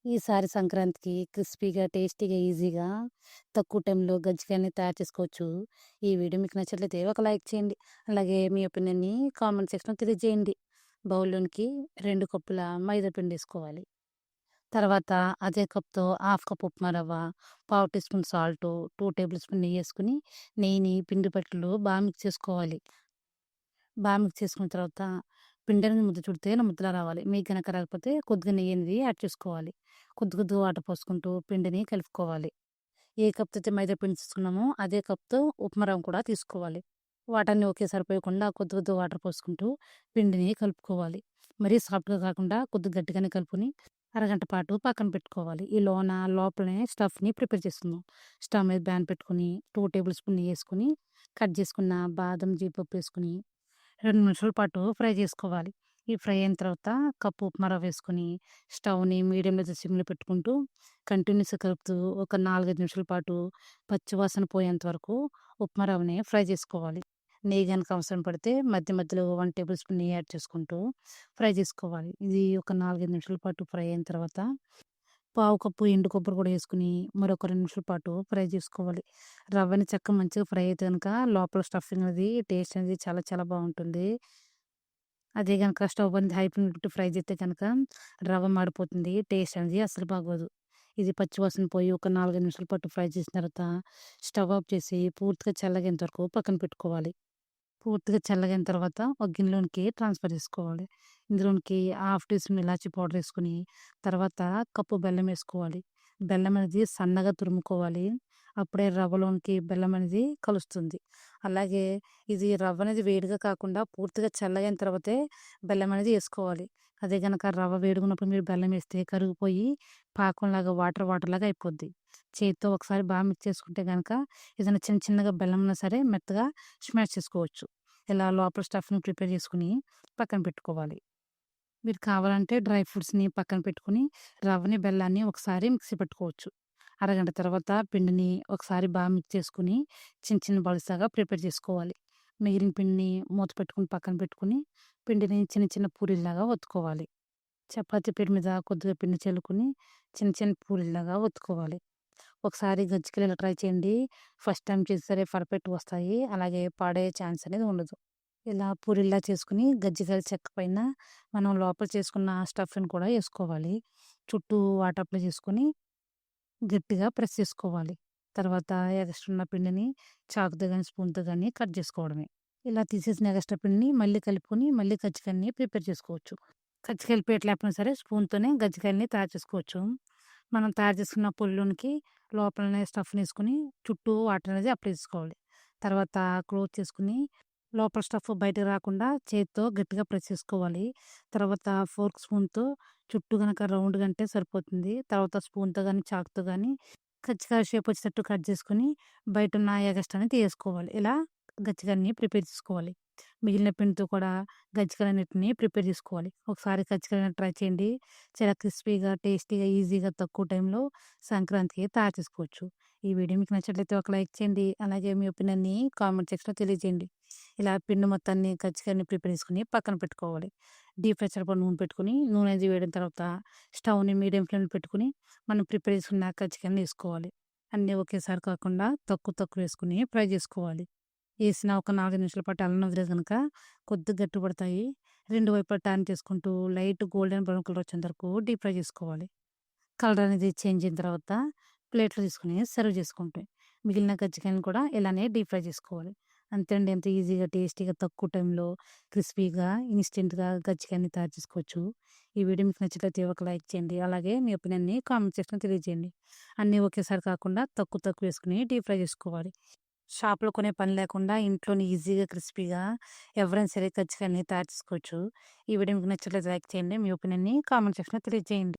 ఈసారి సంక్రాంతికి క్రిస్పీగా, టేస్టీగా, ఈజీగా తక్కువ టైంలో గజ్జికాయలని తయారు చేసుకోవచ్చు. ఈ వీడియో మీకు నచ్చినట్లయితే ఒక లైక్ చేయండి. అలాగే మీ ఒపీనియన్‌ని కామెంట్ సెక్షన్‌లో తెలియజేయండి. బౌల్‌లోనికి 2 కప్పుల మైదా పిండేసుకోవాలి. తర్వాత అదే కప్‌తో హాఫ్ కప్ ఉప్మా రవ్వ, పావు teaspoon salt, 2 tablespoon నెయ్యేసుకొని నెయ్యిని పిండి పట్టులో బాగా మిక్స్ చేసుకోవాలి. బాగా మిక్స్ చేసుకున్న తర్వాత పిండనేది ముద్ద చుడితే ఇలా ముద్దలా రావాలి. మీకు గనక రాకపోతే కొద్దిగా నెయ్యనేది యాడ్ చేసుకోవాలి. కొద్దిగా వాటర్ పోసుకుంటూ పిండిని కలుపుకోవాలి. ఏ కప్‌తో అయితే మైదా పిండి తీసుకున్నామో అదే కప్‌తో ఉప్మా రవ్వ కూడా తీసుకోవాలి. వాటర్‌ని ఒకేసారి పోయకుండా కొద్ది వాటర్ పోసుకుంటూ పిండిని కలుపుకోవాలి. మరీ సాఫ్ట్‌గా కాకుండా కొద్దిగా గట్టిగానే కలుపుకొని అరగంట పాటు పక్కన పెట్టుకోవాలి. ఈ లోపలనే స్టఫ్‌ని ప్రిపేర్ చేసుకుందాం. స్టవ్ మీద ప్యాన్ పెట్టుకొని 2 టేబుల్ స్పూన్ నెయ్యేసుకొని కట్ చేసుకున్న బాదం, జీడిపప్పు వేసుకొని 2 నిమిషాల పాటు ఫ్రై చేసుకోవాలి. ఈ ఫ్రై అయిన తర్వాత కప్పు ఉప్మా రవ్వ వేసుకొని స్టవ్‌ని మీడియం లేదా సిమ్‌లో పెట్టుకుంటూ కంటిన్యూస్‌గా కలుపుతూ ఒక 4, 5 నిమిషాల పాటు పచ్చివాసన పోయేంత వరకు ఉప్మా రవ్వని ఫ్రై చేసుకోవాలి. నెయ్యి గనుక అవసరం పడితే మధ్య మధ్యలో 1 టేబుల్ స్పూన్ నెయ్యి యాడ్ చేసుకుంటూ ఫ్రై చేసుకోవాలి. ఇది ఒక 4, 5 నిమిషాల పాటు ఫ్రై అయిన తర్వాత పావు కప్పు ఎండు కొబ్బరి కూడా వేసుకొని మరొక 2 నిమిషాల పాటు ఫ్రై చేసుకోవాలి. రవ్వని మంచిగా ఫ్రై అయితే గనుక లోపల స్టఫింగ్ అనేది టేస్ట్ అనేది చాలా చాలా బావుంటుంది. అదే గనక స్టవ్ అనేది హై ఫ్లేమ్‌లో పెట్టి ఫ్రై చేస్తే గనక రవ్వ మాడిపోతుంది. టేస్ట్ అనేది అస్సలు బాగోదు. ఇది పచ్చి వాసన పోయి ఒక 4, 5 నిమిషాల పాటు ఫ్రై చేసిన తర్వాత స్టవ్ ఆఫ్ చేసి పూర్తిగా చల్లగేంత వరకు పక్కన పెట్టుకోవాలి. పూర్తిగా చల్లగైన తర్వాత ఒక గిన్నెలోనికి ట్రాన్స్‌ఫర్ చేసుకోవాలి. ఇందులోనికి హాఫ్ టీ స్పూన్ ఇలాచీ పౌడర్ ఏసుకొని, తర్వాత కప్పు బెల్లం ఏసుకోవాలి. బెల్లం అనేది సన్నగా తురుముకోవాలి. అప్పుడే రవ్వలోనికి బెల్లం అనేది కలుస్తుంది. అలాగే ఇది రవ్వ అనేది వేడిగా కాకుండా పూర్తిగా చల్లగైన తర్వాతే బెల్లం అనేది ఏసుకోవాలి. అదే గనక రవ్వ వేడిగున్నప్పుడు మీరు బెల్లం ఏస్తే కరిగిపోయి పాకంలాగా వాటర్‌లాగా అయిపోద్ది. చేత్తో ఒకసారి బాగా మిక్స్ చేసుకుంటే గనక ఏదైనా చిన్నగా బెల్లం ఉన్నా సరే మెత్తగా స్మాష్ చేసుకోవచ్చు. ఇలా లోపల స్టఫ్‌ని ప్రిపేర్ చేసుకొని పక్కన పెట్టుకోవాలి. మీరు కావాలంటే డ్రై ఫ్రూట్స్‌ని పక్కన పెట్టుకొని, రవ్వని, బెల్లాన్ని ఒకసారి మిక్సీ పట్టుకోవచ్చు. అరగంట తర్వాత పిండిని ఒకసారి బాగా మిక్స్ చేసుకొని, చిన్న బాల్స్ లాగా ప్రిపేర్ చేసుకోవాలి. మిగిలిన పిండిని మూత పెట్టుకొని పక్కన పెట్టుకొని, పిండిని చిన్న పూరీల్లాగా ఒత్తుకోవాలి. చపాతీ పీట మీద కొద్దిగా పిండి చల్లుకొని, చిన్న పూరీల్లాగా ఒత్తుకోవాలి. ఒకసారి గజ్జికలు ఇలా ట్రై చేయండి. ఫస్ట్ టైమ్ చేస్తే సరే పర్ఫెక్ట్‌గా వస్తాయి. అలాగే పాడయ్యే ఛాన్స్ అనేది ఉండదు. ఇలా పూరిల్లా చేసుకొని గజ్జికాయల చెక్క పైన మనం లోపల చేసుకున్న స్టఫ్‌ని కూడా ఏసుకోవాలి. చుట్టూ వాటర్ అప్లై చేసుకొని గట్టిగా ప్రెస్ చేసుకోవాలి. తర్వాత ఎగస్ట్రా ఉన్న పిండిని చాకుతో గాని, స్పూన్‌తో గాని కట్ చేసుకోవడమే. ఇలా తీసేసిన ఎగస్ట్రా పిండిని మళ్ళీ కలుపుకొని మళ్ళీ కజ్జికాయలని ప్రిపేర్ చేసుకోవచ్చు. కజ్జికాయల పీట లేకపోయినా సరే స్పూన్‌తోనే గజ్జికాయలని తయారు చేసుకోవచ్చు. మనం తయారు చేసుకున్న పుల్లోనికి లోపలనే స్టఫ్‌నేసుకొని చుట్టూ వాటర్ అనేది అప్లై చేసుకోవాలి. తర్వాత క్లోజ్ చేసుకొని లోపల స్టఫ్ బయటకి రాకుండా చేత్తో గట్టిగా ప్రెస్ చేసుకోవాలి. తర్వాత ఫోర్క్, స్పూన్‌తో చుట్టూ గనక రౌండ్‌గా అంటే సరిపోతుంది. తర్వాత స్పూన్‌తో గాని, చాకుతో గాని కజ్జికాయ షేప్ వచ్చేటట్టు కట్ చేసుకొని బయటున్న ఎగస్ట్రాని తీసేసుకోవాలి. ఇలా గజ్జికాయలని ప్రిపేర్ చేసుకోవాలి. మిగిలిన పిండితో కూడా గజ్జికాయలన్నిటిని ప్రిపేర్ చేసుకోవాలి. ఒకసారి కజ్జికాయలని ట్రై చేయండి. చాలా క్రిస్పీగా, టేస్టీగా, ఈజీగా తక్కువ టైంలో సంక్రాంతికి తయారు చేసుకోవచ్చు. ఈ వీడియో మీకు నచ్చినట్లయితే ఒక లైక్ చేయండి. అలాగే మీ ఒపీనియన్‌ని కామెంట్ సెక్షన్‌లో తెలియజేయండి. ఇలా పిండి మొత్తాన్ని కజ్జికాయని ప్రిపేర్ చేసుకొని పక్కన పెట్టుకోవాలి. డీప్ ఫ్రై సరిపడా నూనె పెట్టుకొని, నూనె అది వేడిన తర్వాత స్టవ్‌ని మీడియం ఫ్లేమ్‌లో పెట్టుకొని, మనం ప్రిపేర్ చేసుకున్న కజ్జికాయని ఏసుకోవాలి. అన్నీ ఒకేసారి కాకుండా తక్కువ వేసుకొని ఫ్రై చేసుకోవాలి. ఏసిన ఒక 4 నిమిషాల పాటు అలానే వదిలేసి గనక కొద్దిగా గట్టిపడతాయి. రెండు వైపులా టర్న్ చేసుకుంటూ లైట్ గోల్డెన్ బ్రౌన్ కలర్ వచ్చేంత వరకు డీప్ ఫ్రై చేసుకోవాలి. కలర్ అనేది చేంజ్ అయిన తర్వాత ప్లేట్‌లో తీసుకొని సర్వ్ చేసుకుంటే, మిగిలిన కజ్జికాయలను కూడా ఇలానే డీప్ ఫ్రై చేసుకోవాలి. అంతే అండి. ఎంత ఈజీగా, టేస్టీగా తక్కువ టైంలో క్రిస్పీగా, ఇన్‌స్టెంట్‌గా కజ్జికాయని తయారు చేసుకోవచ్చు. ఈ వీడియో మీకు నచ్చినట్లయితే ఒక లైక్ చేయండి. అలాగే మీ ఒపీనియన్‌ని కామెంట్ సెక్షన్‌లో తెలియజేయండి. అన్నీ ఒకేసారి కాకుండా తక్కువ వేసుకొని డీప్ ఫ్రై చేసుకోవాలి. షాప్‌లో కొనే పని లేకుండా ఇంట్లోనే ఈజీగా, క్రిస్పీగా ఎవరైనా సరే కజ్జికాయలని తయారు చేసుకోవచ్చు. ఈ వీడియో మీకు నచ్చినట్లయితే లైక్ చేయండి. మీ ఒపీనియన్‌ని కామెంట్ సెక్షన్‌లో తెలియజేయండి.